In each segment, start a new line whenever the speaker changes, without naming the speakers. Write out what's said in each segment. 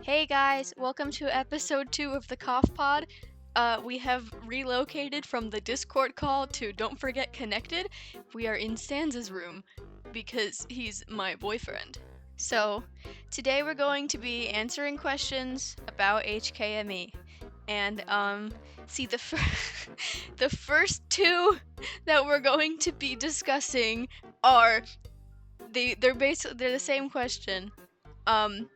Hey guys, welcome to episode 2 of the coughpod. We have relocated from the Discord call to Don't Forget Connected. We are in Sansa's room because he's my boyfriend. So, today we're going to be answering questions about HKME. And, the first two that we're going to be discussing are they're the same question.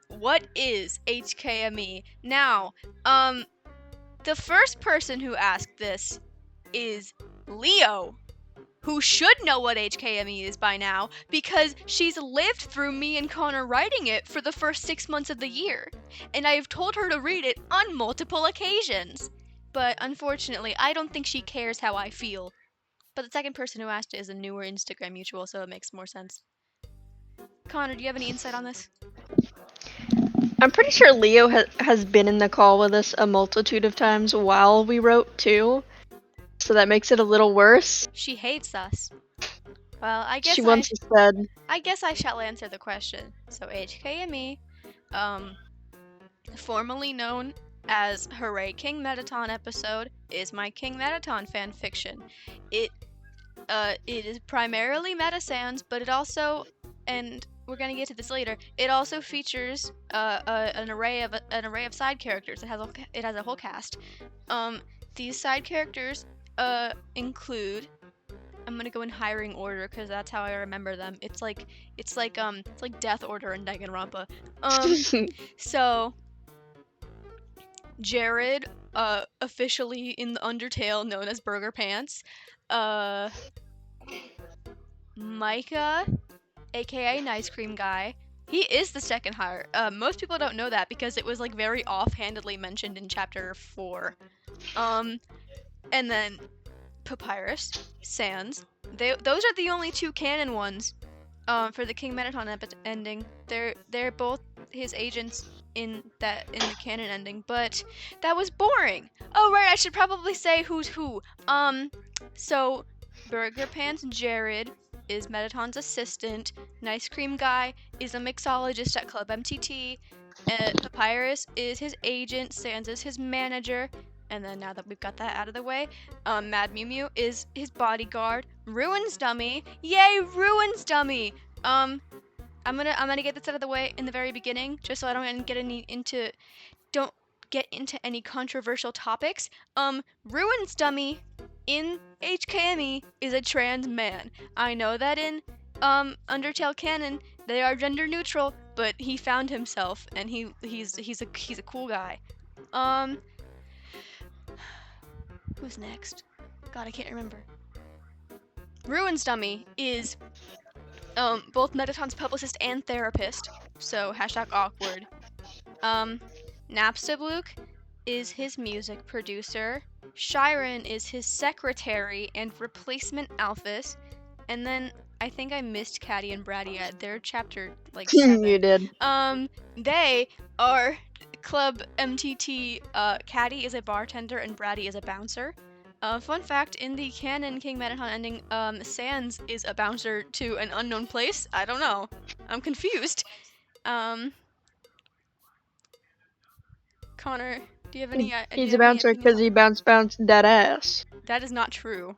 What is HKME? Now, the first person who asked this is Leo, who should know what HKME is by now because she's lived through me and Connor writing it for the first 6 months of the year, and I have told her to read it on multiple occasions. But unfortunately, I don't think she cares how I feel. But the second person who asked it is a newer Instagram mutual, so it makes more sense. Connor, do you have any insight on this?
I'm pretty sure Leo has been in the call with us a multitude of times while we wrote too, so that makes it a little worse.
She hates us. Well, I guess
She once said,
I guess I shall answer the question. So HKME, formerly known as Hooray King Metaton episode, is my King Metaton fanfiction. It is primarily Meta Sans, but it also, and we're gonna get to this later, it also features an array of side characters. It has a whole cast. These side characters include. I'm gonna go in hiring order because that's how I remember them. It's like Death Order and Danganronpa. So Jared, officially in the Undertale known as Burger Pants. Micah, aka Nice Cream Guy. He is the second hire. Most people don't know that because it was like very offhandedly mentioned in chapter 4. And then Papyrus, Sans. Those are the only two canon ones for the King Metaton ending. They're both his agents in the canon ending, but that was boring. Oh right, I should probably say who's who. So Burger Pants Jared is Metaton's assistant. Nice Cream Guy is a mixologist at Club MTT. Papyrus is his agent. Sans is his manager. And then now that we've got that out of the way, Mad Mew Mew is his bodyguard. Ruins Dummy, yay, Ruins Dummy. I'm gonna get this out of the way in the very beginning, just so I don't get into any controversial topics. Ruins Dummy in HKME is a trans man. I know that in Undertale canon they are gender neutral, but he found himself and he's a cool guy. Who's next? God, I can't remember. Ruins Dummy is both Metaton's publicist and therapist, so #awkward. Napstabluke is his music producer. Shiren is his secretary and replacement Alphys. And then I think I missed Caddy and Braddy at their chapter 7.
You did.
They are Club MTT. Caddy is a bartender and Braddy is a bouncer. Fun fact, in the canon King Metaton ending, Sans is a bouncer to an unknown place. I don't know. I'm confused. Connor, do you have any idea?
He's a bouncer because he bounced that ass.
That is not true.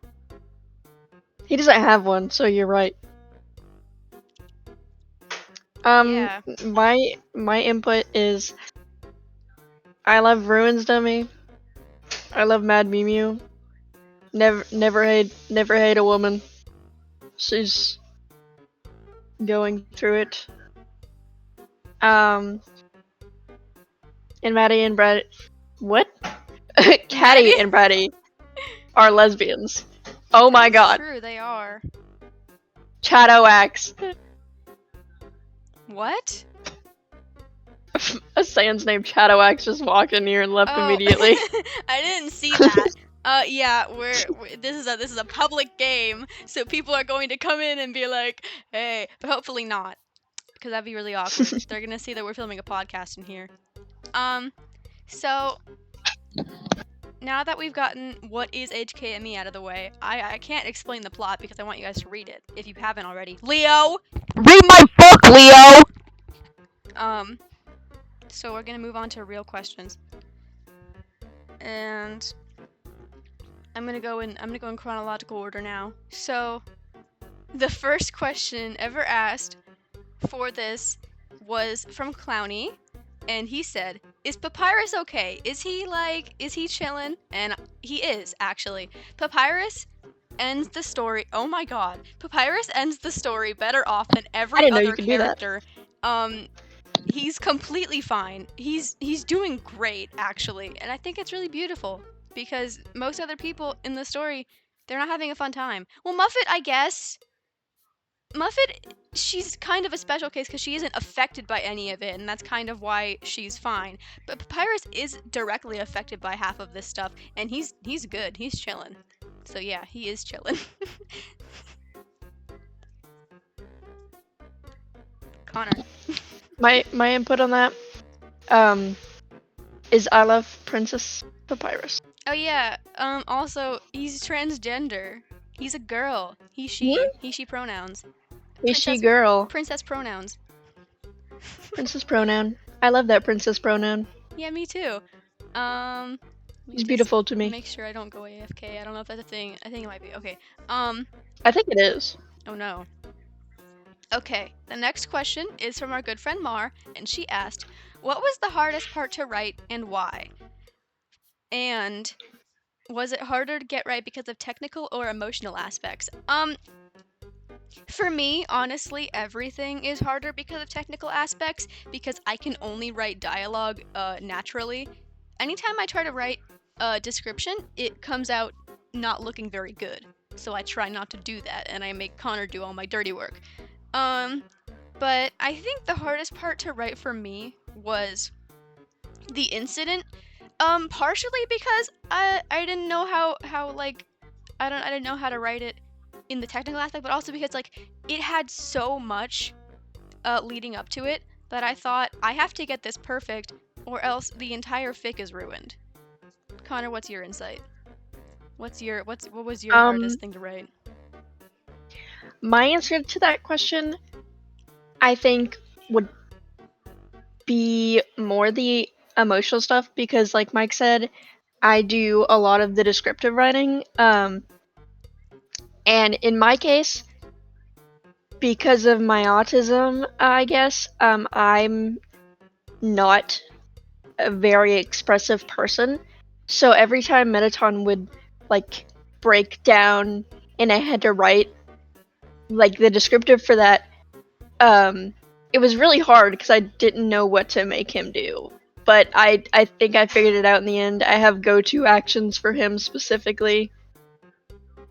He doesn't have one, so you're right.
Yeah.
My input is I love Ruins Dummy. I love Mad Mew Mew. Never hate a woman. She's going through it. And Maddie and Brad, what? Caddy and Braddy are lesbians. Oh my god.
True, they are.
Shadowax.
What?
A Sans named Shadowax just walked in here and left immediately.
I didn't see that. Yeah, this is a public game, so people are going to come in and be like, "Hey," but hopefully not, because that'd be really awkward. They're gonna see that we're filming a podcast in here. So now that we've gotten what is HKME out of the way, I can't explain the plot because I want you guys to read it if you haven't already. Leo,
Read my book, Leo.
So we're gonna move on to real questions. And I'm gonna go in chronological order now. So the first question ever asked for this was from Clowny, and he said, "Is Papyrus okay? Is he chilling?" And he is, actually. Papyrus ends the story. Oh my god. Papyrus ends the story better off than
I
every
didn't know you
other
could do that.
character. He's completely fine. He's doing great, actually. And I think it's really beautiful because most other people in the story, they're not having a fun time. Well, Muffet, I guess. Muffet, she's kind of a special case because she isn't affected by any of it, and that's kind of why she's fine. But Papyrus is directly affected by half of this stuff, and he's good. He's chilling. So yeah, he is chilling. Connor.
My input on that is I love Princess Papyrus.
Oh yeah. Also, he's transgender. He's a girl. He she pronouns.
Is she girl?
Princess pronouns.
Princess pronoun. I love that princess pronoun.
Yeah, me too. Let me
She's
just
beautiful to me.
make sure I don't go AFK. I don't know if that's a thing. I think it might be. Okay.
I think it is.
Oh no. Okay, the next question is from our good friend Mar, and she asked, "What was the hardest part to write and why? And was it harder to get right because of technical or emotional aspects?" For me, honestly, everything is harder because of technical aspects because I can only write dialogue naturally. Anytime I try to write a description, it comes out not looking very good. So I try not to do that, and I make Connor do all my dirty work. But I think the hardest part to write for me was the incident. Partially because I didn't know how like I didn't know how to write it in the technical aspect, but also because like it had so much leading up to it that I thought I have to get this perfect or else the entire fic is ruined. Connor, what's your insight? What was your hardest thing to write?
My answer to that question, I think, would be more the emotional stuff because, like Mike said, I do a lot of the descriptive writing. And in my case, because of my autism, I guess, I'm not a very expressive person. So every time Metaton would like break down and I had to write like the descriptive for that, it was really hard because I didn't know what to make him do. But I think I figured it out in the end. I have go-to actions for him specifically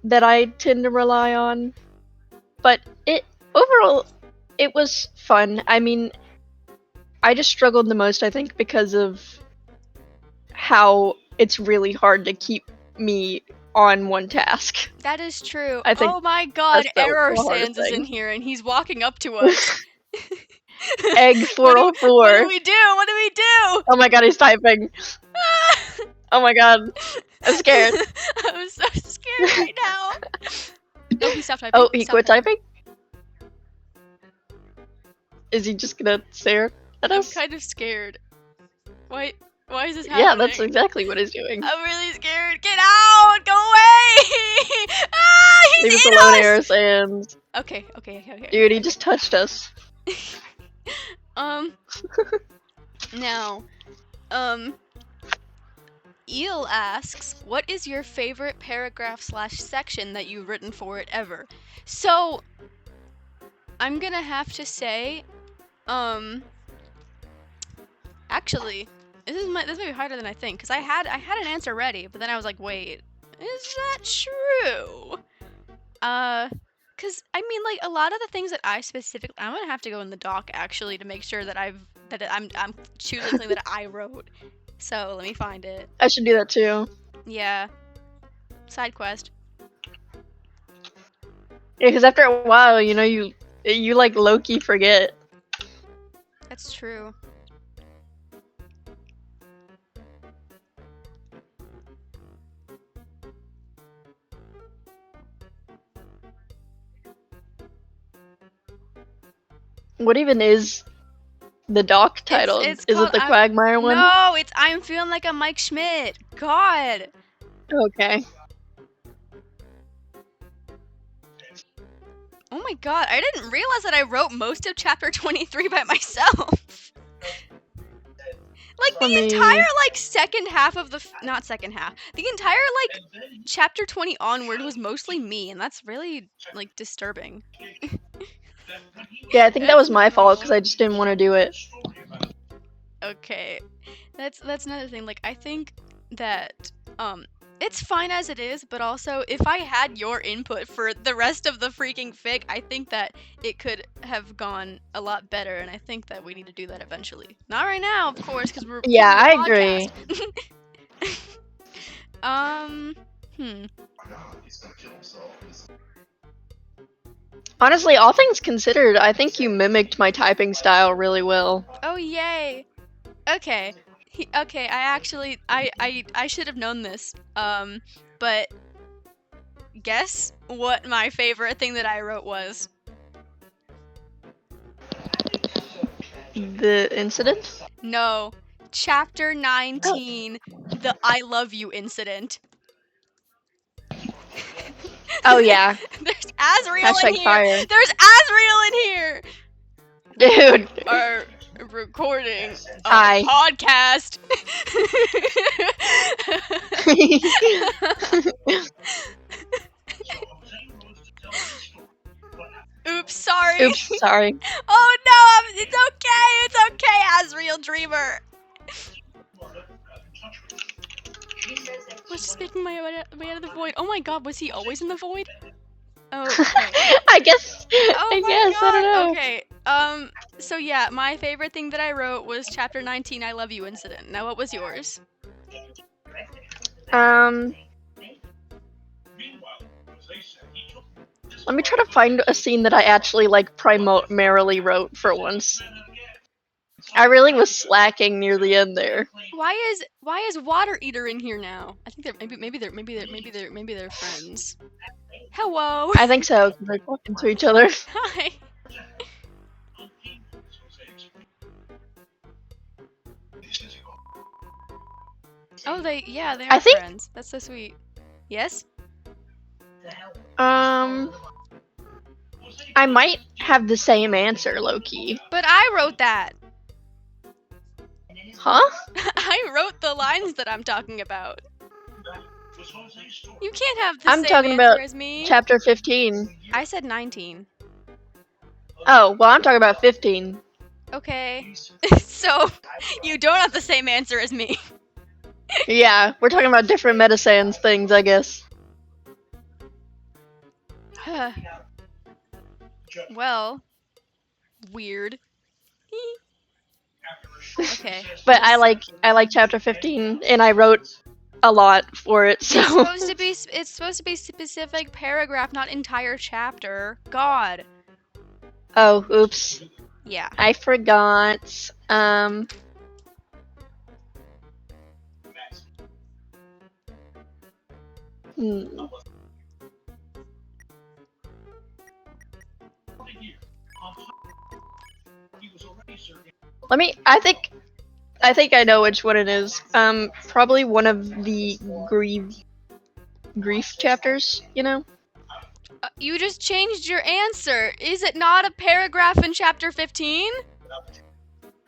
that I tend to rely on. But it overall it was fun. I mean, I just struggled the most I think because of how it's really hard to keep me on one task.
That is true.
I think
Oh my god,
that's
Error
the hardest
Sans is in
thing.
here and he's walking up to us.
Egg
What do
404.
we do? What do we do?
Oh my god, he's typing. Oh my god. I'm scared.
I'm so scared right now. Oh, he stopped typing.
Oh, he quit typing? Is he just gonna stare at
I'm
us?
kind of scared. Why is this happening?
Yeah, that's exactly what he's doing.
I'm really scared. Get out! Go away! Ah, he's
Leave us
in
alone,
us!
Eris, and
Okay.
dude, he just touched us.
Now, Eel asks, what is your favorite paragraph / section that you've written for it ever? So, I'm gonna have to say, actually, this might be harder than I think, because I had an answer ready, but then I was like, wait, is that true? Cause I mean, like a lot of the things that I specifically, I'm gonna have to go in the doc actually to make sure that I'm choosing something that I wrote. So let me find it.
I should do that too.
Yeah. Side quest.
Yeah, because after a while, you know, you like low-key forget.
That's true.
What even is the doc titled?
It's
Is it
called
the Quagmire one?
No, it's I'm Feeling Like a Mike Schmidt. God.
Okay.
Oh my god, I didn't realize that I wrote most of chapter 23 by myself. Like the entire second half of the not second half. The entire chapter 20 onward was mostly me, and that's really disturbing.
Yeah, I think that
That's
was my
not
fault
normal.
because I just didn't want to do it.
Okay. That's another thing. Like I think that it's fine as it is, but also if I had your input for the rest of the freaking fic, I think that it could have gone a lot better, and I think that we need to do that eventually. Not right now, of course, because we're
Yeah,
filming a
I
podcast.
agree. Honestly, all things considered, I think you mimicked my typing style really well.
Oh yay. Okay. Okay, I should have known this. But guess what my favorite thing that I wrote was?
The incident?
No. Chapter 19, the I love you incident.
Oh yeah.
There's Asriel in
Hashtag
here.
fire.
There's Asriel in here.
Dude.
We are recording a
Hi.
podcast. Oops, sorry.
Oops, sorry.
Oh no, it's okay. It's okay, Asriel Dreamer. Was just making my way out of the void. Oh my god, was he always in the void? Oh, okay.
I guess.
Oh
I
my
guess.
god.
I don't know.
Okay. So yeah, my favorite thing that I wrote was chapter 19, I love you incident. Now what was yours?
Let me try to find a scene that I actually primarily wrote for once. I really was slacking near the end there.
Why is Water Eater in here now? I think they're maybe they're friends. Hello.
I think so, because they're talking to each other.
Hi. Oh, they are
I think-
friends. That's so sweet. Yes?
I might have the same answer, Loki.
But I wrote that.
Huh?
I wrote the lines that I'm talking about. You can't have the
I'm
same
talking
answer
about
as me.
Chapter 15.
I said 19.
Oh, well, I'm talking about 15.
Okay. So, you don't have the same answer as me.
Yeah, we're talking about different Metasans things, I guess.
Well, weird. Okay.
But I like Chapter 15, and I wrote a lot for it, so...
It's supposed to be specific paragraph, not entire chapter. God.
Oh, oops.
Yeah.
I forgot. I think I know which one it is. Probably one of the grief chapters, you know?
You just changed your answer. Is it not a paragraph in chapter 15?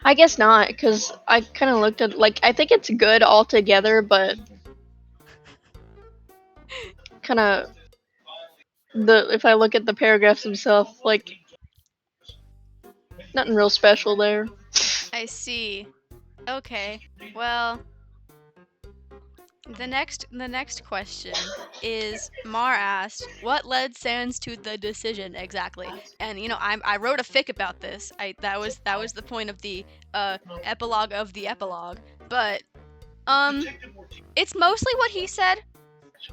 I guess not, because I kind of looked at, I think it's good altogether, but kind of, if I look at the paragraphs themselves, nothing real special there.
I see. Okay. Well, the next question is Mar asked, what led Sans to the decision exactly? And I wrote a fic about this. That was the point of the epilogue of the epilogue. But it's mostly what he said.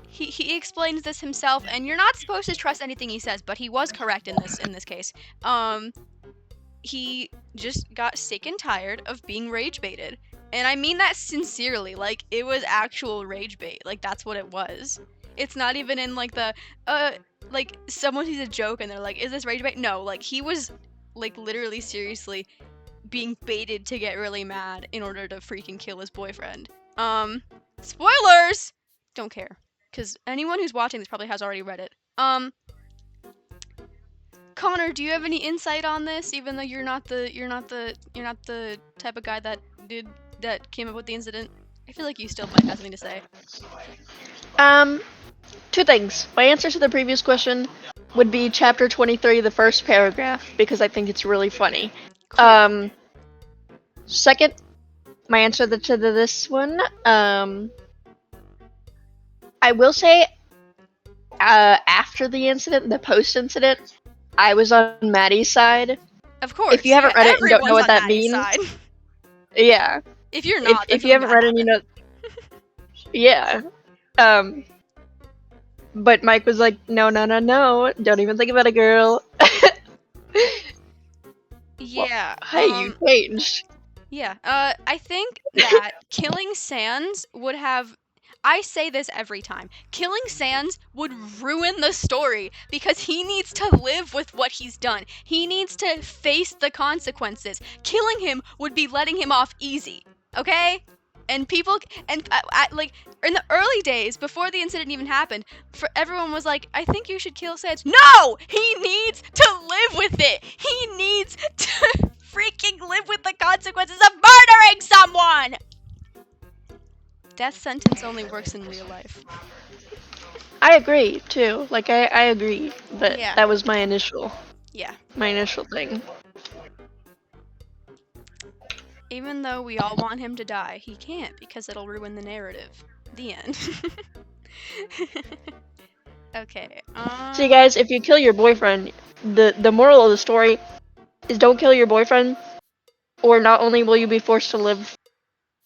He explains this himself, and you're not supposed to trust anything he says, but he was correct in this case. He just got sick and tired of being rage baited. And I mean that sincerely. It was actual rage bait. That's what it was. It's not even in someone sees a joke and they're like, is this rage bait? No, he was literally seriously being baited to get really mad in order to freaking kill his boyfriend. Spoilers! Don't care, because anyone who's watching this probably has already read it. Connor, do you have any insight on this? Even though you're not the type of guy that came up with the incident. I feel like you still might have something to say.
Two things. My answer to the previous question would be chapter 23, the first paragraph, because I think it's really funny.
Cool.
Second, my answer to this one, I will say, after the incident, the post-incident, I was on Maddie's side.
Of course.
If you haven't read it and don't know
Everyone's
what
on
that
Maddie's
means,
side.
yeah.
If you're not, then
if you
something
haven't
bad
read it, you
happened.
know, yeah. But Mike was like, no, don't even think about it, girl.
Yeah.
Well, hey, you changed.
Yeah. I think that killing Sans would have. I say this every time. Killing Sans would ruin the story because he needs to live with what he's done. He needs to face the consequences. Killing him would be letting him off easy. Okay? And people and like in the early days before the incident even happened, for everyone was like, "I think you should kill Sans." No, he needs to live with it. He needs to freaking live with the consequences of murdering someone. Death sentence only works in real life.
I agree too. Like I agree, but
Yeah.
that was my initial thing.
Even though we all want him to die, he can't because it'll ruin the narrative. The end. Okay.
See, guys, if you kill your boyfriend, the moral of the story is don't kill your boyfriend, or not only will you be forced to live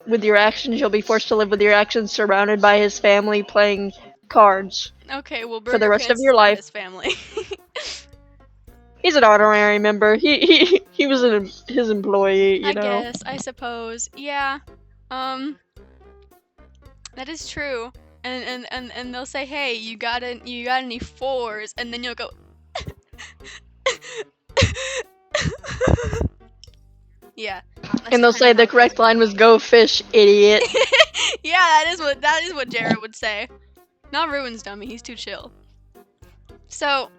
with your actions, you'll be forced to live with your actions surrounded by his family playing cards.
Okay, well,
for the
Burger
rest of
Pants
your
is not
life.
his family.
He's an honorary member. He was his employee, you
I
know.
guess, I suppose. Yeah. That is true. And they'll say, "Hey, you got any fours?" And then you'll go Yeah.
And they'll say the correct line was "Go fish, idiot."
Yeah, that is what Jared would say. Not Ruin's dummy, he's too chill. So,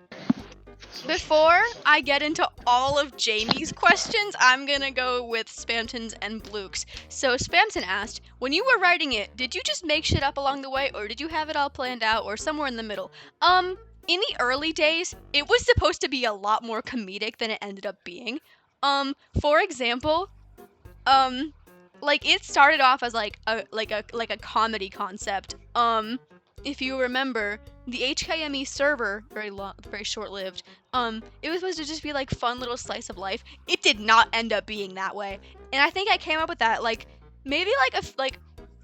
before I get into all of Jamie's questions, I'm gonna go with Spamton's and Bluke's. So Spamton asked, when you were writing it, did you just make shit up along the way, or did you have it all planned out, or somewhere in the middle? In the early days, it was supposed to be a lot more comedic than it ended up being. For example, like it started off as like a comedy concept. If you remember, the HKME server, very short-lived. It was supposed to just be like fun little slice of life. It did not end up being that way, and I think I came up with that like maybe like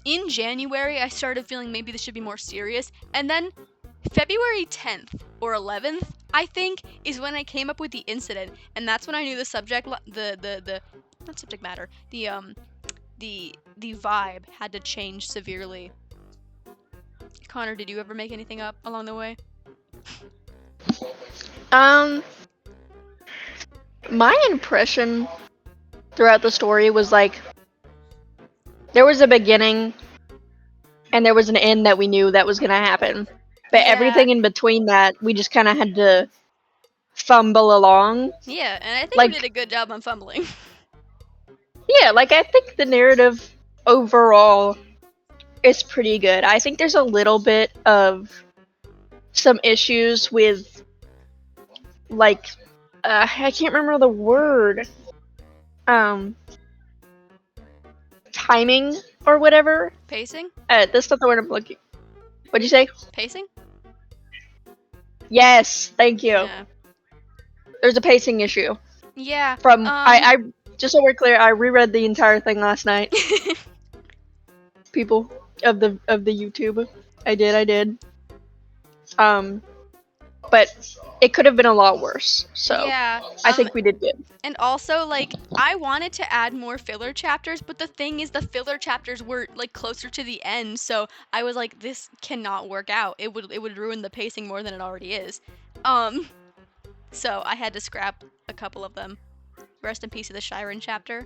in January. I started feeling maybe this should be more serious, and then February 10th or 11th, I think, is when I came up with the incident, and that's when I knew the subject, the not subject matter, the vibe had to change severely. Connor, did you ever make anything up along the way?
My impression throughout the story was like there was a beginning and there was an end that we knew that was gonna happen. But everything in between that, we just kind of had to fumble along.
Yeah, and I think
like,
we did a good job on fumbling.
Yeah, like I think the narrative overall is pretty good. I think there's a little bit of some issues with like I can't remember the word. Timing or whatever.
Pacing?
That's not the word I'm looking. What'd you say?
Pacing?
Yes, thank you.
Yeah.
There's a pacing issue.
Yeah.
I just so we're clear, I reread the entire thing last night. People of the YouTube. I did. But it could have been a lot worse. So
yeah.
I think we did good.
And also, like, I wanted to add more filler chapters, but the thing is, the filler chapters were like closer to the end, so I was like, this cannot work out. It would ruin the pacing more than it already is. So I had to scrap a couple of them. Rest in peace to the Shiren chapter.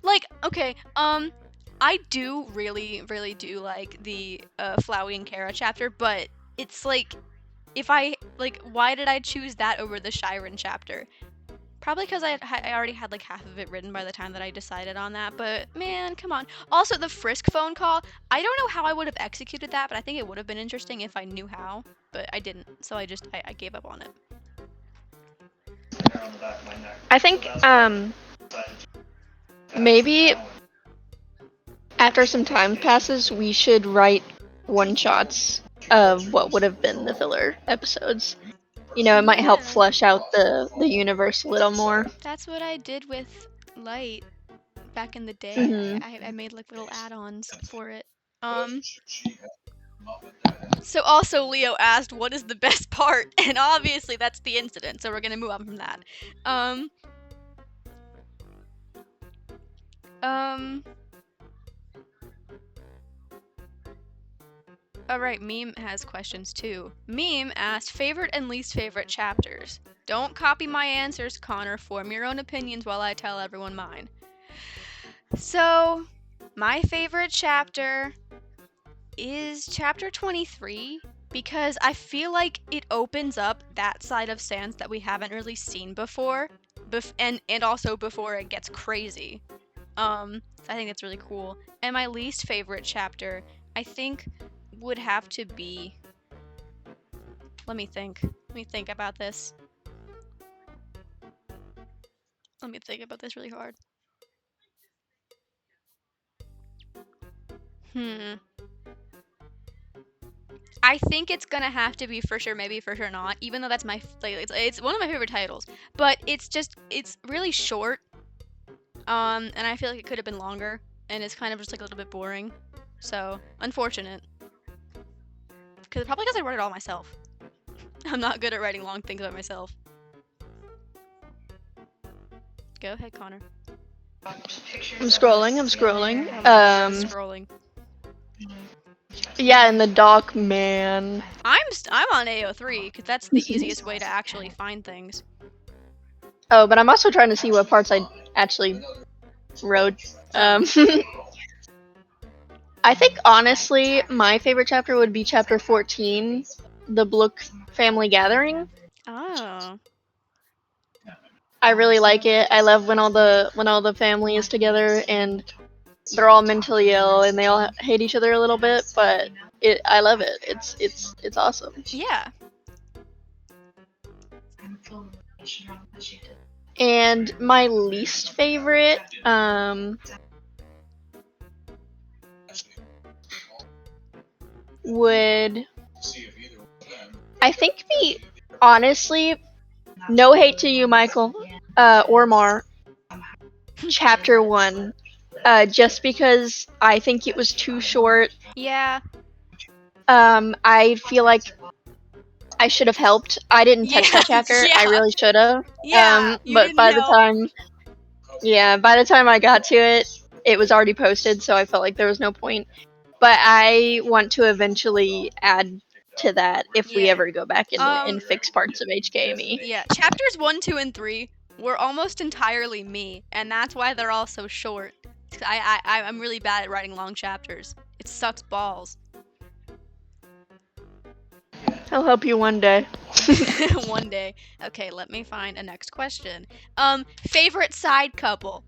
Like, okay, I do really, really do like the Flowey and Kara chapter, but it's like, if I, like, why did I choose that over the Shiren chapter? Probably because I already had like half of it written by the time that I decided on that, but man, come on. Also, the Frisk phone call, I don't know how I would have executed that, but I think it would have been interesting if I knew how, but I didn't, so I gave up on it.
I think maybe after some time passes, we should write one-shots of what would have been the filler episodes. You know, it might help
Yeah.
flesh out the universe a little more.
That's what I did with Light back in the day.
Mhm.
I made like little add-ons for it. So also Leo asked, what is the best part? And obviously that's the incident, so we're gonna move on from that. Alright, Meme has questions too. Meme asked, favorite and least favorite chapters. Don't copy my answers, Connor. Form your own opinions while I tell everyone mine. So, my favorite chapter is chapter 23 because I feel like it opens up that side of Sans that we haven't really seen before, and also before it gets crazy. So I think it's really cool. And my least favorite chapter, I think, would have to be. Let me think about this. Let me think about this really hard. I think it's gonna have to be For Sure Maybe, For Sure Not, even though that's my it's one of my favorite titles. But it's really short. And I feel like it could have been longer, and it's kind of just like a little bit boring. So unfortunate. Probably because I wrote it all myself. I'm not good at writing long things by myself. Go ahead, Connor.
I'm scrolling.
Oh my God, scrolling.
Yeah, in the dock, man.
I'm on AO3 because that's the easiest way to actually find things.
Oh, but I'm also trying to see what parts I actually wrote. I think honestly, my favorite chapter would be chapter 14, the Blook family gathering.
Oh.
I really like it. I love when all the family is together and they're all mentally ill and they all hate each other a little bit, but I love it. It's awesome.
Yeah.
And my least favorite would I think be honestly, no hate to you, Michael, or Mar, chapter 1. Just because I think it was too short.
Yeah.
I feel like I should have helped. I didn't touch that chapter.
Yeah.
I really should have.
Yeah.
But by the time I got to it, it was already posted, so I felt like there was no point. But I want to eventually add to that if we ever go back and fix parts of HKME.
Yeah, chapters 1, 2, and 3 were almost entirely me, and that's why they're all so short. I'm really bad at writing long chapters. It sucks balls.
I'll help you one day.
One day. Okay, let me find a next question. Favorite side couple.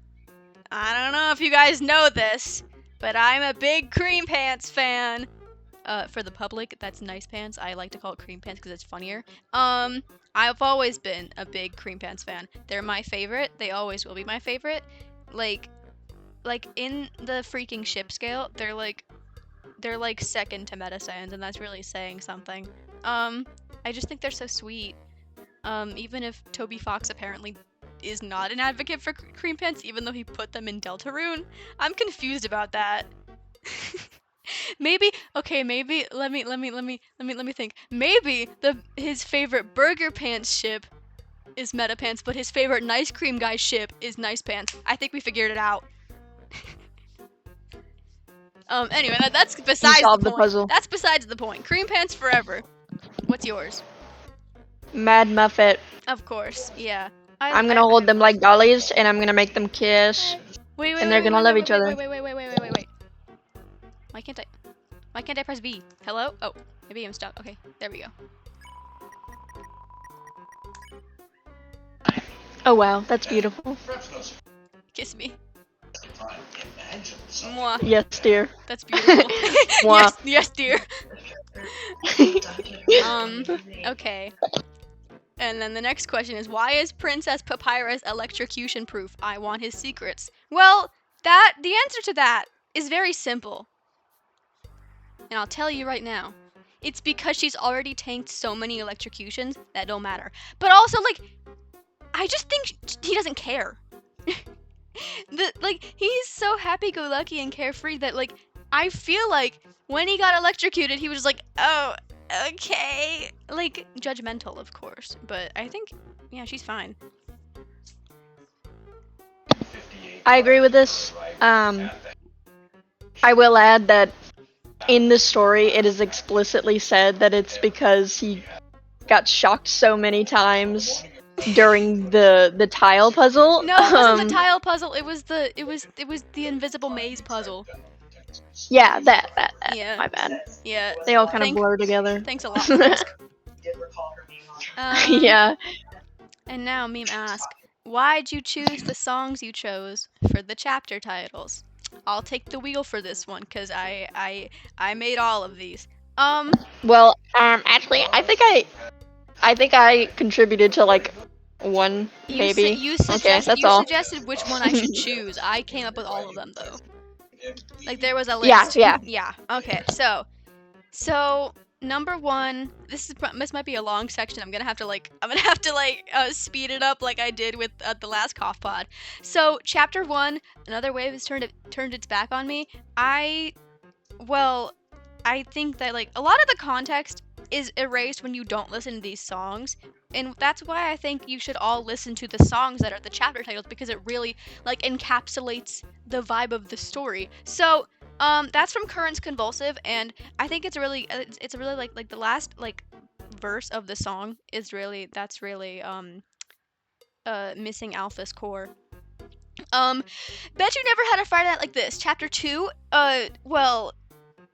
I don't know if you guys know this, but I'm a big Cream Pants fan. For the public, that's Nice Pants. I like to call it Cream Pants because it's funnier. I've always been a big Cream Pants fan. They're my favorite. They always will be my favorite. Like in the freaking ship scale, they're like second to Meta Sans, and that's really saying something. I just think they're so sweet. Even if Toby Fox apparently is not an advocate for Cream Pants, even though he put them in Deltarune, I'm confused about that. Maybe let me think. Maybe his favorite Burger Pants ship is Meta Pants, but his favorite Nice Cream Guy ship is Nice Pants. I think we figured it out. Anyway, that's besides the point.
Puzzle.
That's besides the point. Cream Pants forever. What's yours?
Mad Muffet.
Of course, yeah.
I'm gonna hold them like dollies, and I'm gonna make them kiss,
Wait,
and they're gonna love each other.
wait. Why can't I press B? Hello? Oh, maybe I'm stuck. Okay, there we go.
Oh wow, that's beautiful.
Kiss me. Mwah.
Yes, dear.
That's beautiful.
Mwah.
yes, dear. Okay. And then the next question is, why is Princess Papyrus electrocution proof? I want his secrets. Well, the answer to that is very simple. And I'll tell you right now. It's because she's already tanked so many electrocutions that don't matter. But also, like, I just think he doesn't care. He's so happy-go-lucky and carefree that, like, I feel like when he got electrocuted, he was just like, oh, okay. Like, judgmental, of course. But I think, yeah, she's fine.
I agree with this. I will add that in the story, it is explicitly said that it's because he got shocked so many times during the tile puzzle.
No, it wasn't the tile puzzle. It was the invisible maze puzzle.
Yeah, that.
Yeah.
My bad.
Yeah.
They all kind of blur together.
Thanks a lot, Frisk.
Yeah.
And now, Meme ask, why'd you choose the songs you chose for the chapter titles? I'll take the wheel for this one, cause I made all of these.
Well, actually, I think I contributed to like one, maybe.
You
Okay, that's all.
suggested which one I should choose. I came up with all of them though. Like there was a list.
Yeah.
Yeah. Okay. So number one, this might be a long section. I'm gonna have to speed it up like I did with the last cough pod. So chapter 1, another wave has turned its back on me. I think that like a lot of the context is erased when you don't listen to these songs, and that's why I think you should all listen to the songs that are the chapter titles, because it really like encapsulates the vibe of the story. So that's from Current's Convulsive, and I think it's really like the last like verse of the song is really missing Alpha's core. Bet you never had a Friday night like this. Chapter 2,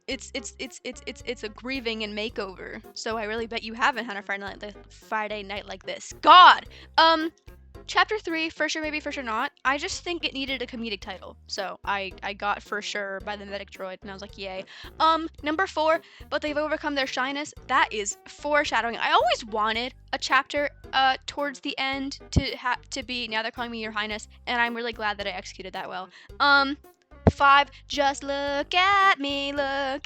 it's a grieving and makeover. So I really bet you haven't had a Friday night like this. God. Chapter 3, for sure, maybe for sure not. I just think it needed a comedic title. So I got for sure by the medic droid, and I was like, yay. Number 4, but they've overcome their shyness. That is foreshadowing. I always wanted a chapter towards the end to be, now they're calling me your highness, and I'm really glad that I executed that well. 5, just look at me now.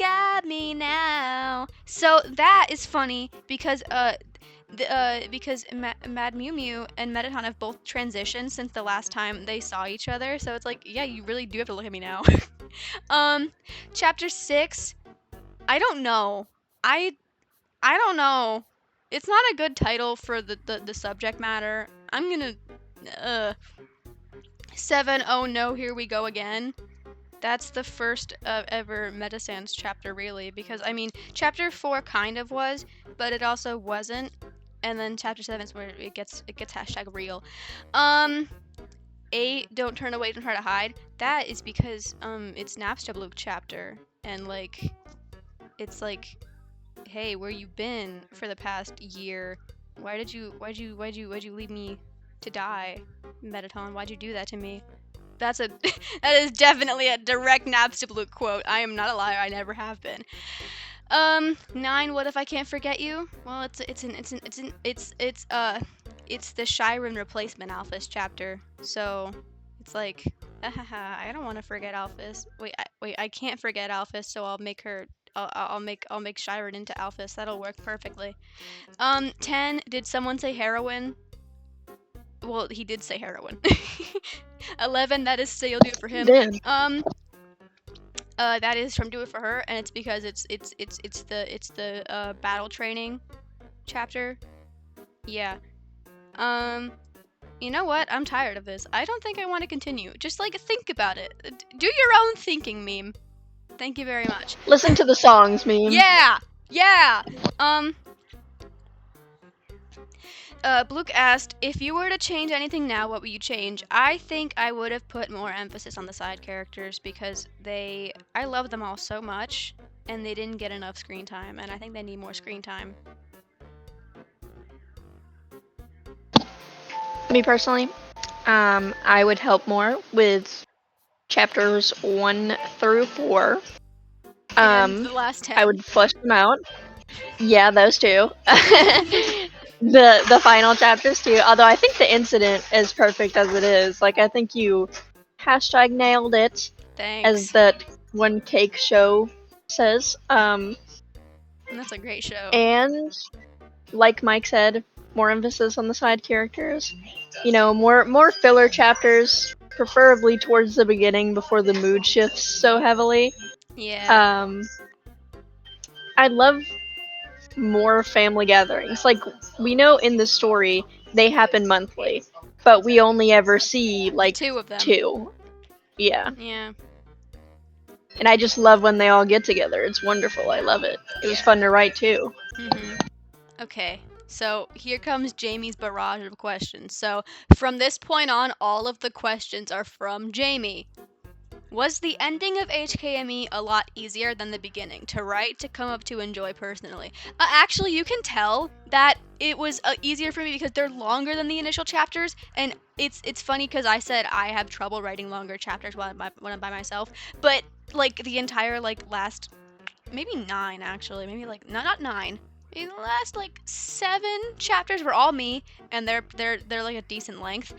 So that is funny because Mad Mew Mew and Mettaton have both transitioned since the last time they saw each other. So it's like, yeah, you really do have to look at me now. Chapter 6, I don't know. I don't know. It's not a good title for the subject matter. I'm gonna 7, oh no, here we go again. That's the first ever Metasans chapter, really, because I mean, chapter 4 kind of was, but it also wasn't. And then chapter 7 is where it gets #real. 8, don't turn away, don't try to hide. That is because it's Napstablook chapter, and like, it's like, hey, where you been for the past year? Why'd you leave me to die, Metaton? Why'd you do that to me? That is definitely a direct Napstablook quote. I am not a liar. I never have been. 9, what if I can't forget you? Well, it's the Shyren replacement Alphys chapter. So it's like, I don't want to forget Alphys. Wait, I can't forget Alphys, so I'll make Shyren into Alphys. That'll work perfectly. 10, did someone say heroin? Well, he did say heroin. 11, that is say you'll do it for him. That is from Do It For Her, and it's because it's the battle training chapter. Yeah. You know what? I'm tired of this. I don't think I want to continue. Just like think about it. Do your own thinking, Meme. Thank you very much.
Listen to the songs, Meme.
Yeah. Blook asked, if you were to change anything now, what would you change? I think I would have put more emphasis on the side characters because I love them all so much, and they didn't get enough screen time, and I think they need more screen time.
Me personally, I would help more with chapters 1 through 4.
And the last 10.
I would flush them out. Yeah, those two. The final chapters too. Although I think the incident is perfect as it is. Like I think you hashtag nailed it, as
Thanks.
that one cake show says.
That's a great show.
And like Mike said, more emphasis on the side characters. You know, more filler chapters, preferably towards the beginning before the mood shifts so heavily.
Yeah.
I love more family gatherings. Like we know in the story they happen monthly, but we only ever see like
2 of them.
2. Yeah.
Yeah.
And I just love when they all get together. It's wonderful. I love it. It was fun to write too.
Okay, so here comes Jamie's barrage of questions. So from this point on, all of the questions are from Jamie. Was the ending of HKME a lot easier than the beginning to write, to come up, to enjoy personally? Actually, you can tell that it was easier for me because they're longer than the initial chapters, and it's funny because I said I have trouble writing longer chapters when I'm by myself, but like the entire like last maybe 9 actually, maybe like not 9. Maybe the last like 7 chapters were all me, and they're like a decent length.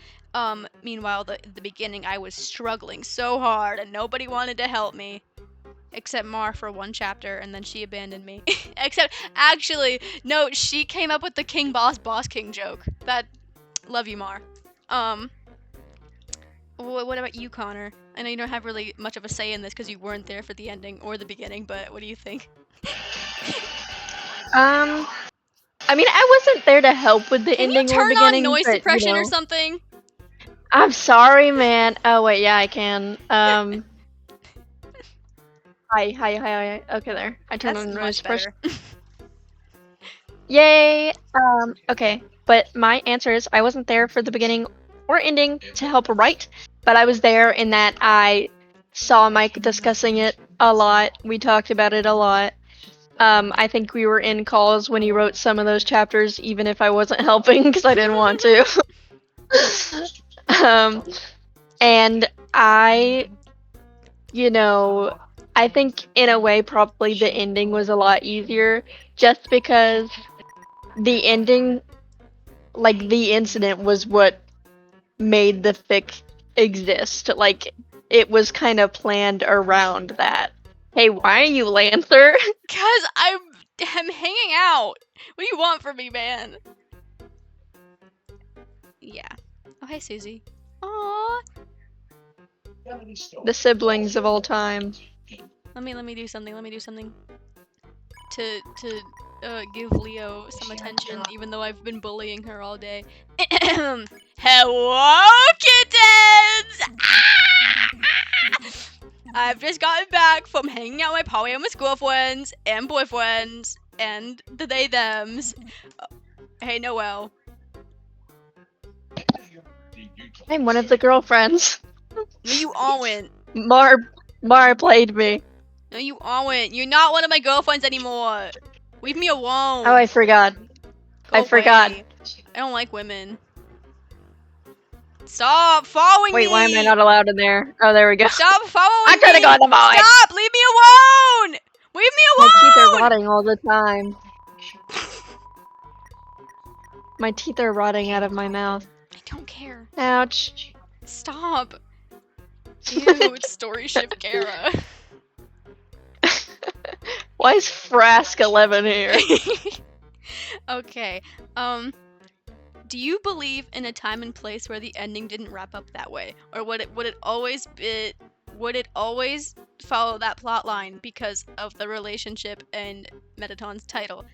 Meanwhile, the beginning I was struggling so hard, and nobody wanted to help me, except Mar for 1 chapter, and then she abandoned me. Except actually, no, she came up with the King Boss King joke. That love you, Mar. What about you, Connor? I know you don't have really much of a say in this because you weren't there for the ending or the beginning, but what do you think?
I mean, I wasn't there to help with the
Can you
ending or
turn on
beginning,
noise
but
suppression or something?
I'm sorry, man. Oh wait, yeah, I can. Hi. Okay, there. I turned
That's
on noise
much
suppression.
better.
Yay. Okay, but my answer is I wasn't there for the beginning or ending to help write, but I was there in that I saw Mike discussing it a lot. We talked about it a lot. I think we were in calls when he wrote some of those chapters, even if I wasn't helping because I didn't want to. And I think in a way probably the ending was a lot easier just because the ending, like the incident, was what made the fic exist. Like it was kind of planned around that. Hey, why are you Lanther?
Cause I'm hanging out. What do you want from me, man? Yeah. Oh, hey, Susie. Aww.
The siblings of all time.
Let me do something. To give Leo some attention, even though I've been bullying her all day. Hello, kittens! I've just gotten back from hanging out with my polyamorous girlfriends and boyfriends and the they-thems. Hey, Noelle.
I'm one of the girlfriends.
No, you aren't.
Mar played me.
No, you aren't. You're not one of my girlfriends anymore. Leave me alone.
Oh, I forgot.
Go
forgot.
away. I don't like women. Stop following me!
Wait, why am I not allowed in there? Oh, there we go.
Stop following
I
me!
could have gone to mine.
Stop! Leave me alone! Leave me alone!
My teeth are rotting all the time. My teeth are rotting out of my mouth.
I don't care.
Ouch.
Stop. Ew, it's story ship Kara.
Why is Frask 11 here?
Okay. Do you believe in a time and place where the ending didn't wrap up that way, or would it always follow that plot line because of the relationship and Metaton's title?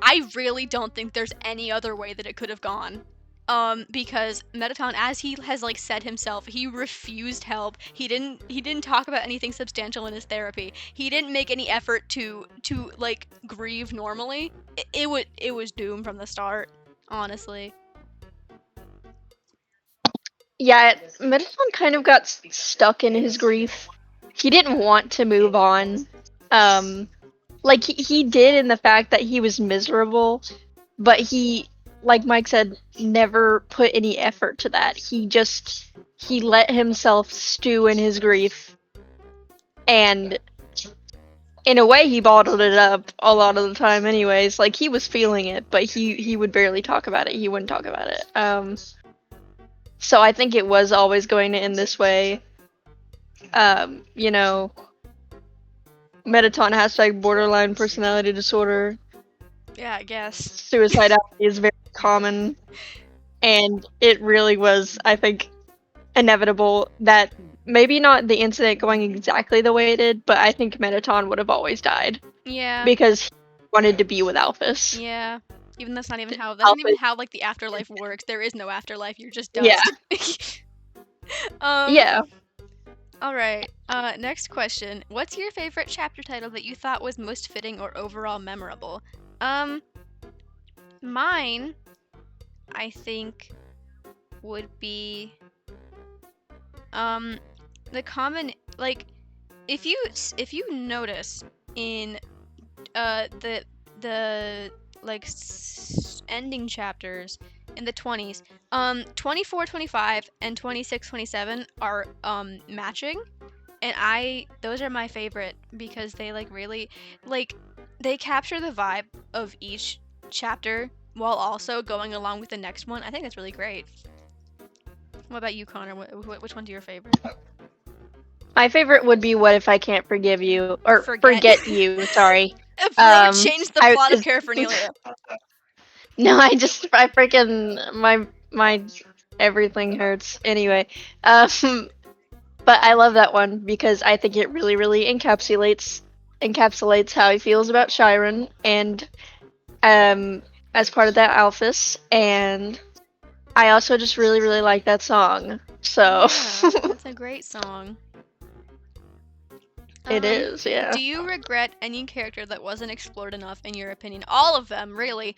I really don't think there's any other way that it could have gone. Because Metaton, as he has like said himself, he refused help. He didn't talk about anything substantial in his therapy. He didn't make any effort to like grieve normally. It was doomed from the start. honestly.
Yeah, Metatron kind of got stuck in his grief. He didn't want to move on. Um, like he did in the fact that he was miserable, but he, like Mike said, never put any effort to that. He let himself stew in his grief, and in a way he bottled it up a lot of the time anyways. Like he was feeling it, but he would barely talk about it. He wouldn't talk about it. So I think it was always going to end this way. You know, Metaton hashtag borderline personality disorder.
Yeah, I guess.
Suicidality is very common, and it really was, I think, inevitable that maybe not the incident going exactly the way it did, but I think Metaton would have always died
Yeah.
because he wanted to be with Alphys.
Yeah. Even that's not even how that's not even
Alphys,
how like the afterlife works. There is no afterlife. You're just
yeah,
dust. um.
yeah.
All right. Next question. What's your favorite chapter title that you thought was most fitting or overall memorable? Mine, I think, would be the common like if you notice in the like ending chapters in the 20s 24 25 and 26 27 are matching, and I those are my favorite because they like really like they capture the vibe of each chapter while also going along with the next one. I think that's really great. What about you, Connor? Which one's your favorite?
My favorite would be "What If I Can't Forgive You" or
Forget.
"Forget You." Sorry.
Rude changed the
I
plot of
just
Paraphernalia.
no, I freaking my everything hurts. Anyway, but I love that one because I think it really encapsulates how he feels about Chiron and um as part of that Alphys, and I also just really like that song. So
Yeah, that's a great song.
it is, yeah.
Do you regret any character that wasn't explored enough in your opinion? All of them, really.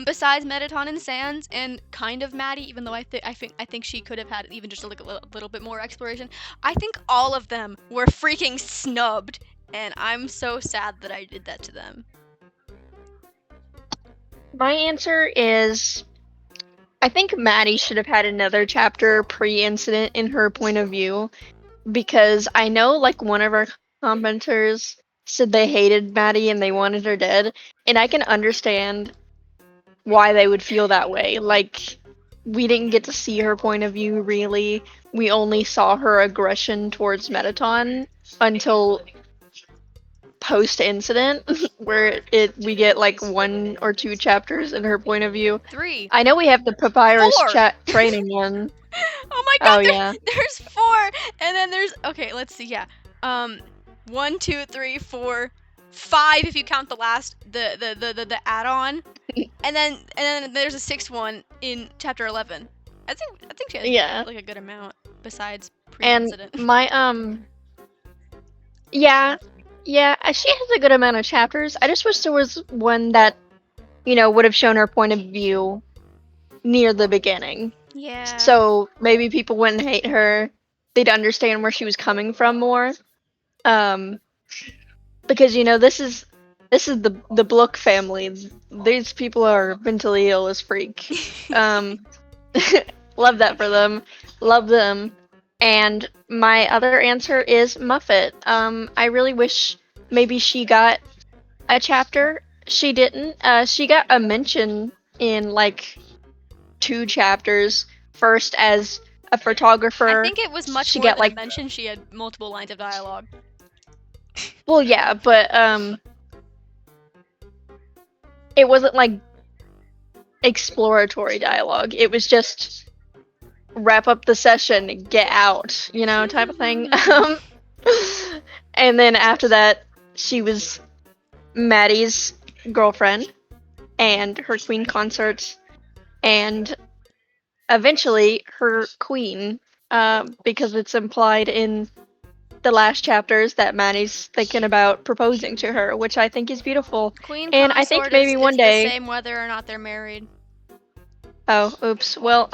Besides Metaton and Sans and kind of Maddie, even though I think she could have had even just like a little bit more exploration. I think all of them were freaking snubbed, and I'm so sad that I did that to them.
My answer is I think Maddie should have had another chapter pre-incident in her point of view because I know like one of our commenters said they hated Maddie and they wanted her dead, and I can understand why they would feel that way. Like we didn't get to see her point of view really. We only saw her aggression towards Metaton until post incident where it we get like 1 or 2 chapters in her point of view.
3,
I know we have the papyrus
4.
chat training one.
Oh my
Oh
God,
yeah.
there's 4, and then there's okay. Let's see. Yeah, 1, 2, 3, 4, 5 if you count the last the add-on, and then there's a sixth one in chapter 11. I think she has
Yeah.
like a good amount besides
And
pre-incident.
my yeah. Yeah, she has a good amount of chapters. I just wish there was one that, would have shown her point of view near the beginning.
Yeah.
So maybe people wouldn't hate her. They'd understand where she was coming from more. Um, because this is the Blook family. These people are mentally ill as freak. Um, love that for them. Love them. And my other answer is Muffet. I really wish maybe she got a chapter. She didn't. She got a mention in like 2 chapters. First as a
I
photographer.
think it was much
She
more
got
than a
like,
mention. She had multiple lines of dialogue.
well, yeah, but it wasn't like exploratory dialogue. It was just wrap up the session, get out, type of thing. And then after that, she was Maddie's girlfriend and her queen consort, and eventually her queen, because it's implied in the last chapters that Maddie's thinking about proposing to her, which I think is beautiful.
Queen
And I think
consort
maybe one
is the
day,
same whether or not they're married.
Oh, oops. Well,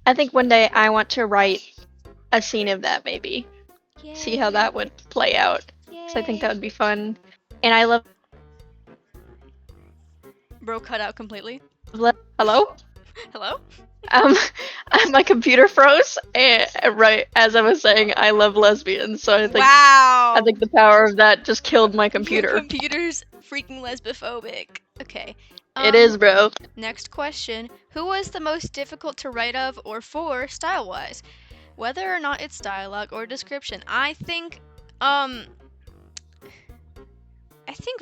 I think one day I want to write a scene of that, maybe. See how
Yay.
that would play out. So I think that
Yay.
would be fun. And I love
Bro cut out completely.
hello?
Hello?
Um, my computer froze, and right as I was saying, I love lesbians. So I
Wow.
think the power of that just killed my
Your
computer.
computer's freaking lesbophobic. Okay.
It is, bro.
Next question. Who was the most difficult to write of or for style-wise? Whether or not it's dialogue or description. I think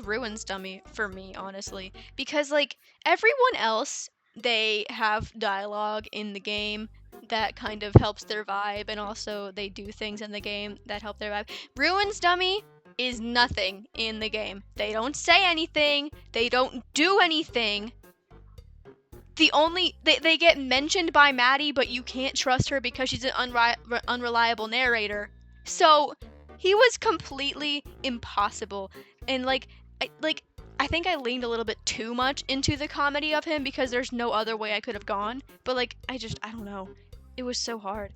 Ruin's Dummy for me, honestly. Because, like, everyone else, they have dialogue in the game that kind of helps their vibe, and also they do things in the game that help their vibe. Ruin's Dummy is nothing in the game. They don't say anything, they don't do anything. They get mentioned by Maddie, but you can't trust her because she's an unreliable narrator. So he was completely impossible, and I think I leaned a little bit too much into the comedy of him because there's no other way I could have gone. But I don't know, it was so hard.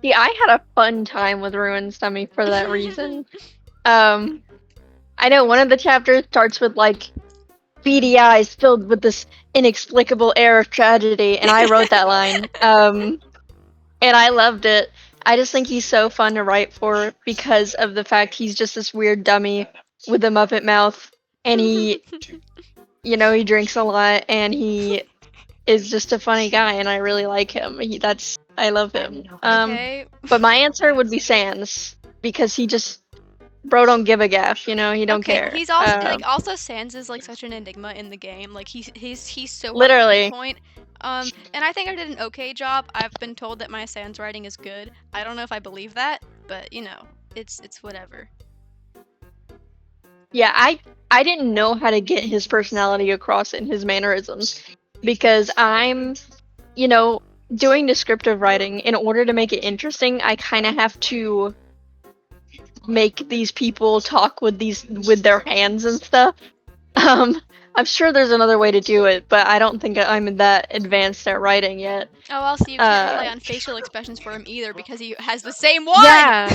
See, I had a fun time with Ruin's Dummy for that reason. Um, I know one of the chapters starts with like beady eyes filled with this inexplicable air of tragedy, and I wrote that line. And I loved it. I just think he's so fun to write for because of the fact he's just this weird dummy with a Muppet mouth, and he drinks a lot, and he is just a funny guy, and I really like him. I love him.
Okay.
But my answer would be Sans because he just bro don't give a gaff, he don't
Okay,
care.
he's also Sans is like such an enigma in the game. Like he's so hard to
Literally,
pinpoint. And I think I did an okay job. I've been told that my Sans writing is good. I don't know if I believe that, but it's whatever.
yeah, I didn't know how to get his personality across in his mannerisms because I'm, doing descriptive writing. In order to make it interesting, I kind of have to make these people talk with their hands and stuff. Um, I'm sure there's another way to do it, but I don't think I'm that advanced at writing yet.
Oh, also you can't rely on facial expressions for him either because he has the same one.
Yeah,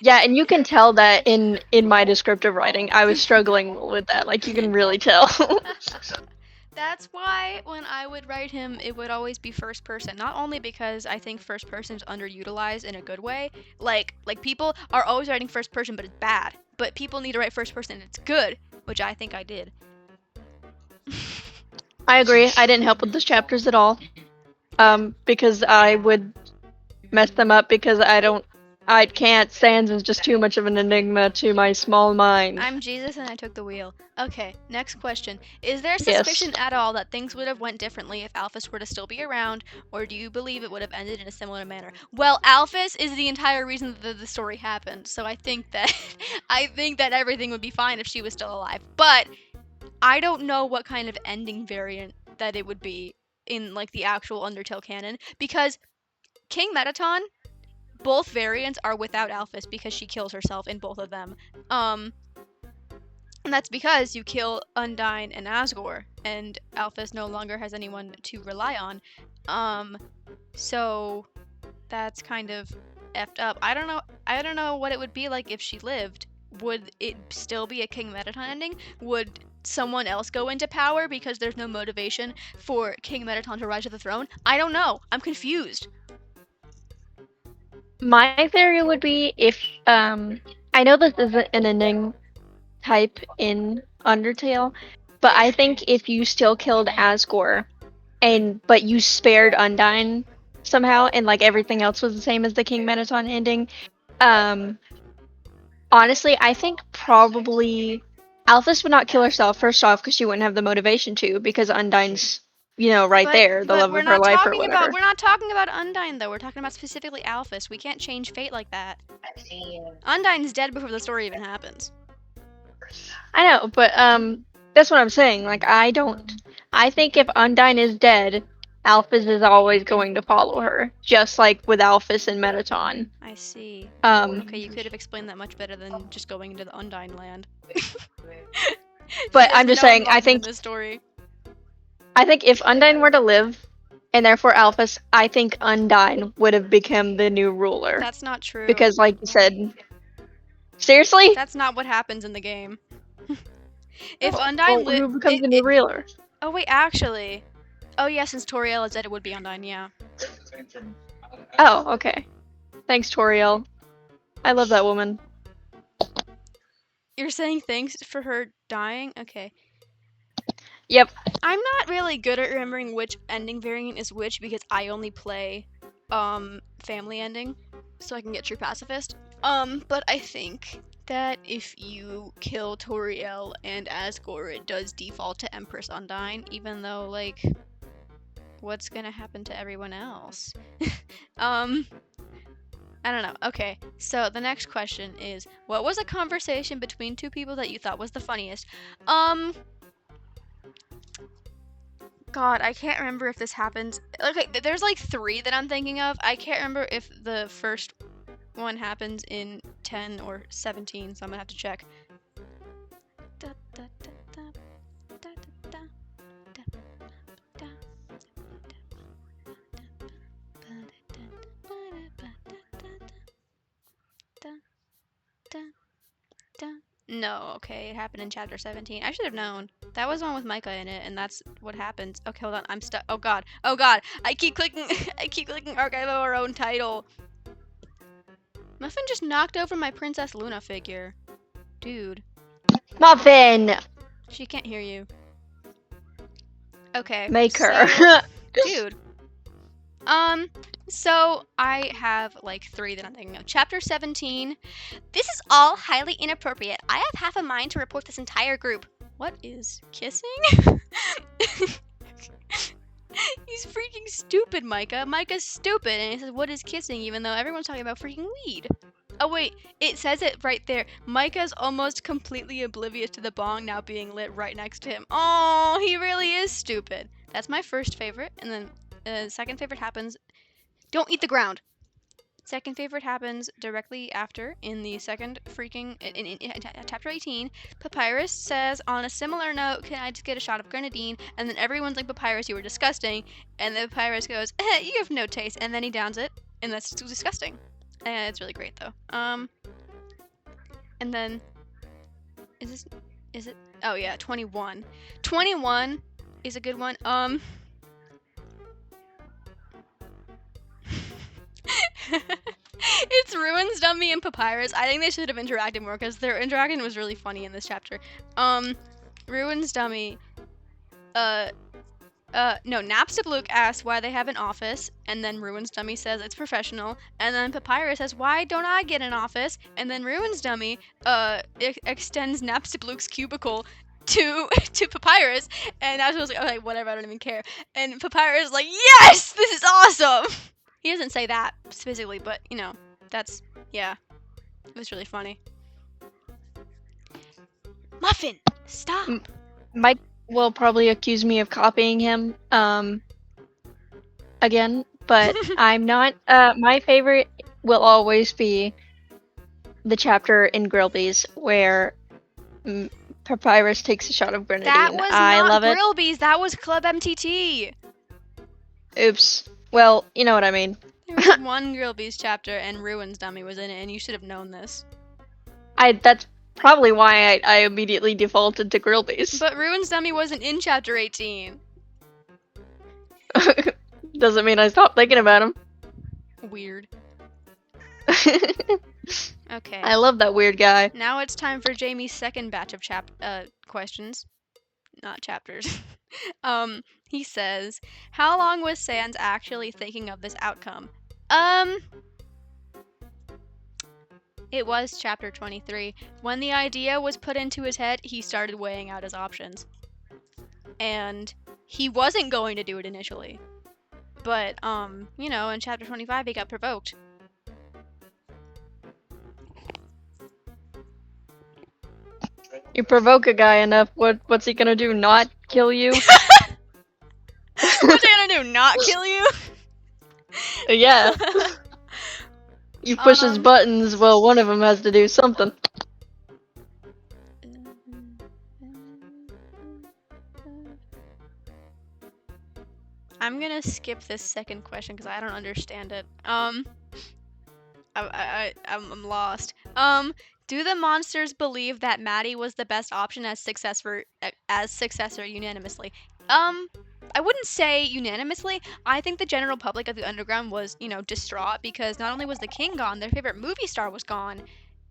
yeah, and you can tell that in my descriptive writing, I was struggling with that. Like you can really tell.
That's why when I would write him, it would always be first person. Not only because I think first person is underutilized in a good way, like people are always writing first person, but it's bad. But people need to write first person and it's good, which I think I did.
I agree. I didn't help with the chapters at all. Because I would mess them up because I can't. Sans is just too much of an enigma to my small mind.
I'm Jesus and I took the wheel. Okay, next question. Is there
Yes.
suspicion at all that things would have went differently if Alphys were to still be around, or do you believe it would have ended in a similar manner? Well, Alphys is the entire reason that the story happened, so I think that I think that everything would be fine if she was still alive. But I don't know what kind of ending variant that it would be in like the actual Undertale canon because King Metaton, both variants are without Alphys because she kills herself in both of them. And that's because you kill Undyne and Asgore, and Alphys no longer has anyone to rely on. So that's kind of effed up. I don't know. I don't know what it would be like if she lived. Would it still be a King Metaton ending? Would someone else go into power because there's no motivation for King Metaton to rise to the throne? I don't know. I'm confused.
My theory would be if I know this isn't an ending type in Undertale, but I think if you still killed Asgore but you spared Undyne somehow and like everything else was the same as the King Metaton ending, um honestly, I think probably Alphys would not kill herself first off because she wouldn't have the motivation to because Undyne's right there, the
But
love of her life or whatever.
we're not talking about Undyne though. We're talking about specifically Alphys. We can't change fate like that. Undyne's dead before the story even happens.
I know, but that's what I'm saying. Like I think if Undyne is dead, Alphys is always going to follow her, just like with Alphys and Metaton.
I see.
Um
Okay, you could have explained that much better than just going into the Undyne land.
But
She has
I'm just
no
saying,
involvement in this story.
I think if Undyne were to live, and therefore Alphys, I think Undyne would have become the new ruler.
That's not true.
Because, like you said, seriously?
That's not what happens in the game. If
Oh,
Undyne
well, who becomes the new ruler?
Oh wait, actually. Oh yeah, since Toriel is dead, it would be Undyne, yeah.
Oh, okay. Thanks, Toriel. I love that woman.
You're saying thanks for her dying? Okay.
Yep.
I'm not really good at remembering which ending variant is which because I only play family ending, so I can get true pacifist. But I think that if you kill Toriel and Asgore, it does default to Empress Undyne, even though like what's gonna happen to everyone else? I don't know. Okay, so the next question is, what was a conversation between two people that you thought was the funniest? God, I can't remember if this happens. Okay, there's like 3 that I'm thinking of. I can't remember if the first one happens in 10 or 17, so I'm gonna have to check. No, okay, it happened in chapter 17. I should have known. That was one with Micah in it, and that's what happens. Okay, hold on, I'm stuck. Oh god, oh god, I keep clicking, I keep clicking archive of our own title. Muffin just knocked over my Princess Luna figure. Dude.
Muffin!
She can't hear you. Okay.
Make her.
So, dude. So I have like 3 that I'm thinking of. Chapter 17. This is all highly inappropriate. I have half a mind to report this entire group. What is kissing? He's freaking stupid, Micah. Micah's stupid, and he says, what is kissing, even though everyone's talking about freaking weed? Oh, wait, it says it right there. Micah's almost completely oblivious to the bong now being lit right next to him. Oh, he really is stupid. That's my first favorite, and then second favorite happens. Don't eat the ground. Second favorite happens directly after in the second freaking in chapter 18. Papyrus says, on a similar note, can I just get a shot of grenadine? And then everyone's like, Papyrus, you were disgusting. And then Papyrus goes, you have no taste. And then he downs it, and that's disgusting. And it's really great though. And then is it? Oh yeah, 21. 21 is a good one. It's Ruins Dummy and Papyrus. I think they should have interacted more because their interaction was really funny in this chapter. Ruins Dummy, no, Napstablook asks why they have an office, and then Ruins Dummy says it's professional, and then Papyrus says, why don't I get an office? And then Ruins Dummy, extends Napstablook's cubicle to Papyrus, and Napstablook's like, okay, whatever, I don't even care. And Papyrus is like, yes, this is awesome! He doesn't say that specifically, but, you know, that's, yeah, it was really funny. Muffin, stop!
Mike will probably accuse me of copying him, again, but I'm not. My favorite will always be the chapter in Grillby's where Papyrus takes a shot of grenadine.
That was
I love it.
Grillby's, that was Club MTT!
Oops. Well, you know what I mean.
There was one Grillby's chapter, and Ruins Dummy was in it, and you should have known this.
That's probably why I immediately defaulted to Grillby's.
But Ruins Dummy wasn't in chapter 18.
Doesn't mean I stopped thinking about him.
Weird. Okay.
I love that weird guy.
Now it's time for Jamie's second batch of questions. Not chapters. He says, how long was Sans actually thinking of this outcome? It was chapter 23. When the idea was put into his head, he started weighing out his options. And he wasn't going to do it initially. But, you know, in chapter 25, he got provoked.
You provoke a guy enough, what's he gonna do? Not kill you?
What's he gonna do? Not kill you?
Yeah. You push his buttons, well, one of them has to do something.
I'm gonna skip this second question because I don't understand it. I'm lost. Do the monsters believe that Maddie was the best option as successor unanimously? I wouldn't say unanimously. I think the general public of the underground was, distraught because not only was the king gone, their favorite movie star was gone,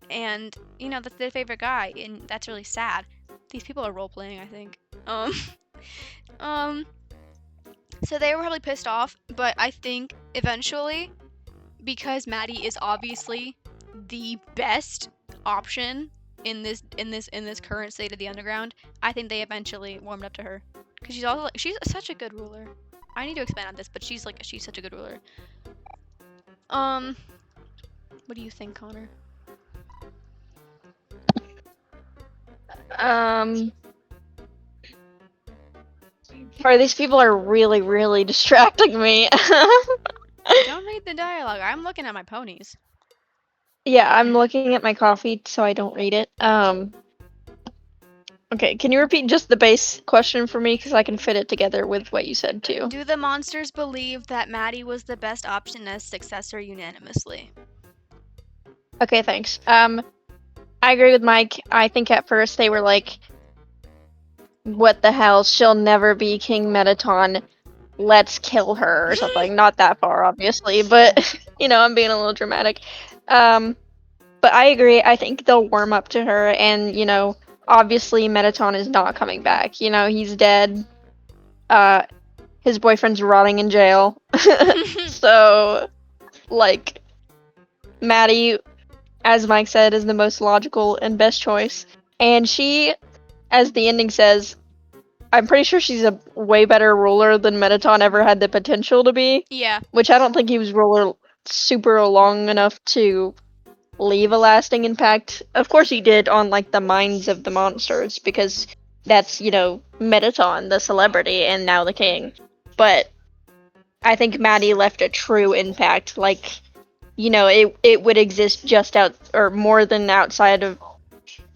and that's their favorite guy, and that's really sad. These people are role playing, I think. Um, um, so they were probably pissed off, but I think eventually, because Maddie is obviously the best option in this current state of the underground, I think they eventually warmed up to her because she's such a good ruler. I need to expand on this, but she's such a good ruler. What do you think, Connor?
Sorry, these people are really, really distracting me.
Don't read the dialogue. I'm looking at my ponies.
Yeah, I'm looking at my coffee so I don't read it. Okay, can you repeat just the base question for me? Because I can fit it together with what you said too.
Do the monsters believe that Maddie was the best option as successor unanimously?
Okay, thanks. I agree with Mike. I think at first they were like, what the hell? She'll never be King Metaton. Let's kill her or something. Not that far, obviously, but I'm being a little dramatic. But I agree. I think they'll warm up to her, and obviously Metaton is not coming back. He's dead. His boyfriend's rotting in jail. So, like, Maddie, as Mike said, is the most logical and best choice. And she, as the ending says, I'm pretty sure she's a way better ruler than Metaton ever had the potential to be.
Yeah.
Which I don't think he was ruler super long enough to leave a lasting impact. Of course he did on like the minds of the monsters because that's, Metaton, the celebrity, and now the king. But I think Maddie left a true impact. Like, it would exist just out or more than outside of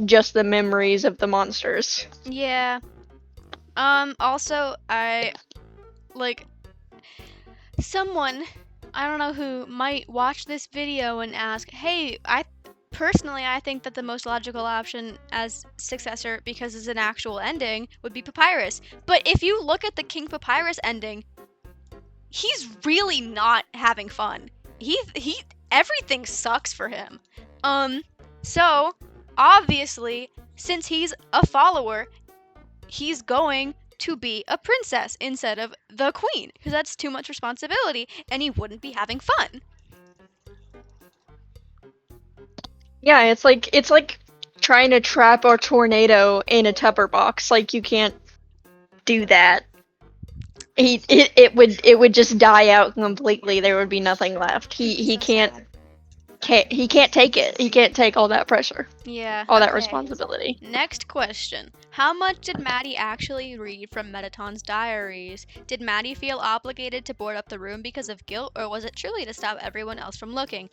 just the memories of the monsters.
Yeah. Also, I like someone, I don't know who, might watch this video and ask, "Hey, I think that the most logical option as successor, because it's an actual ending, would be Papyrus." But if you look at the King Papyrus ending, he's really not having fun. He everything sucks for him. So obviously, since he's a follower, he's going to be a princess instead of the queen because that's too much responsibility and he wouldn't be having fun.
Yeah, it's like trying to trap a tornado in a Tupper box. Like you can't do that. It would just die out completely. There would be nothing left. He can't he can't take it. He can't take all that pressure.
Yeah.
All that
Okay.
responsibility.
Next question. How much did Maddie actually read from Metaton's diaries? Did Maddie feel obligated to board up the room because of guilt, or was it truly to stop everyone else from looking?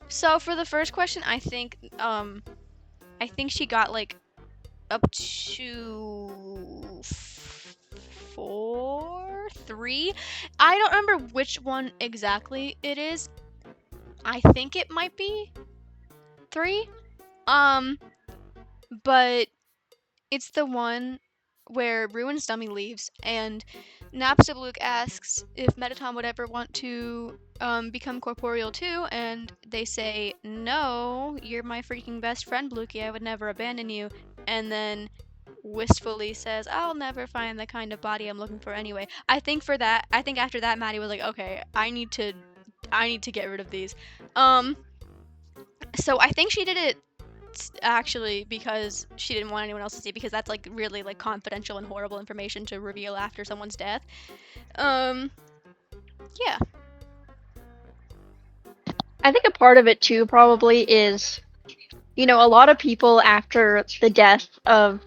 So for the first question, I think she got like up to 3. I don't remember which one exactly it is. I think it might be 3. But it's the one where Ruin's dummy leaves and Napstablook asks if Metaton would ever want to become corporeal too, and they say, "No, you're my freaking best friend, Blukey. I would never abandon you." And then wistfully says, "I'll never find the kind of body I'm looking for anyway." I think after that, Maddie was like, "Okay, I need to get rid of these." So I think she did it actually because she didn't want anyone else to see, because that's like really like confidential and horrible information to reveal after someone's death. Yeah.
I think a part of it too probably is, a lot of people after the death of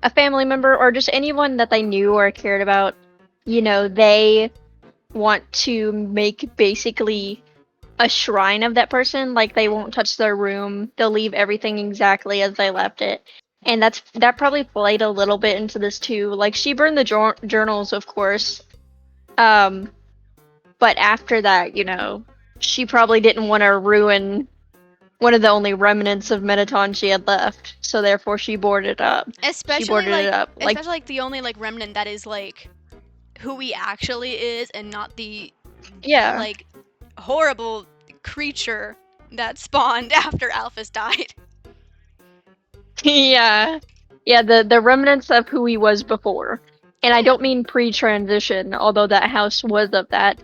a family member or just anyone that they knew or cared about, they want to make basically a shrine of that person. Like they won't touch their room. They'll leave everything exactly as they left it. And that probably played a little bit into this too. Like she burned the journals, of course, But after that, she probably didn't want to ruin one of the only remnants of Mettaton she had left, so therefore she boarded up. She
Especially
boarded it
like
up.
especially like the only like remnant that is like who he actually is and not the
Yeah.
like horrible creature that spawned after Alphys died.
Yeah. Yeah, the remnants of who he was before. And I don't mean pre-transition, although that house was of that,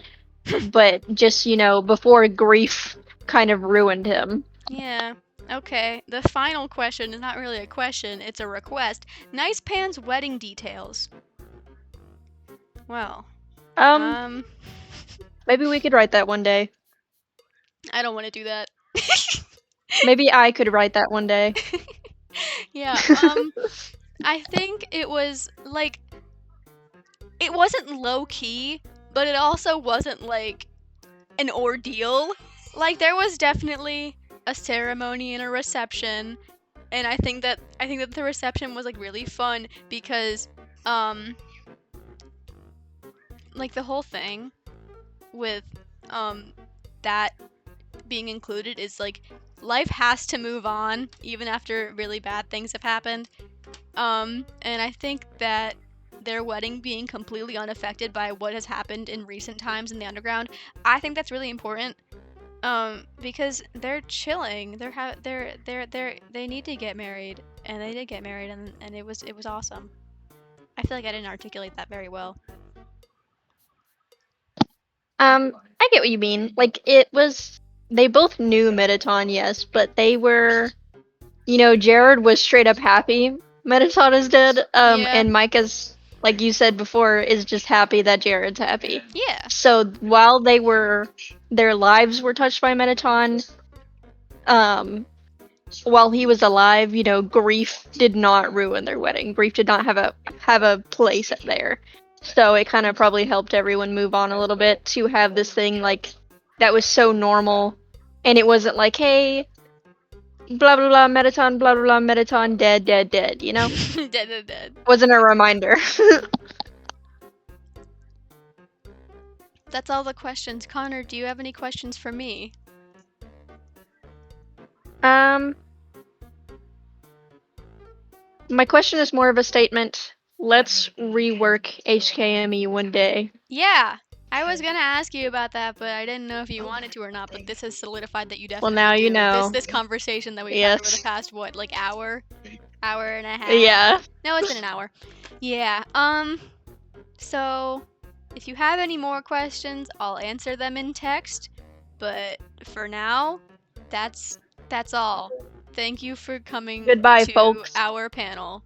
but just, before grief kind of ruined him.
Yeah. Okay. The final question is not really a question, it's a request. Nice Pan's wedding details. Well,
Um, maybe we could write that one day.
I don't want to do that.
Maybe I could write that one day.
Yeah, I think it was like it wasn't low key, but it also wasn't like an ordeal. Like there was definitely a ceremony and a reception, and I think that the reception was like really fun because like the whole thing with that being included is like life has to move on even after really bad things have happened. And I think that their wedding being completely unaffected by what has happened in recent times in the underground, I think that's really important. Because they're chilling. They need to get married, and they did get married, and it was awesome. I feel like I didn't articulate that very well.
I get what you mean. Like, they both knew Mettaton, yes, but they were, Jared was straight up happy Mettaton is dead,
Yeah.
and Micah's, like you said before, is just happy that Jared's happy.
Yeah.
So while their lives were touched by Mettaton, while he was alive, grief did not ruin their wedding. Grief did not have a place there. So it kind of probably helped everyone move on a little bit to have this thing like that was so normal, and it wasn't like, hey, blah blah blah, Mettaton, blah blah blah, Mettaton, dead, dead, dead.
Dead.
Wasn't a reminder.
That's all the questions. Connor, do you have any questions for me?
My question is more of a statement. Let's rework HKME one day.
Yeah, I was gonna ask you about that, but I didn't know if you wanted to or not. But this has solidified that you
Well,
definitely
now
do.
you know.
This conversation that we've had over the
Yes.
past like hour and a half.
Yeah.
No, it's been an hour. Yeah. So if you have any more questions, I'll answer them in text. But for now, that's all. Thank you for coming
Goodbye,
to
folks.
our panel.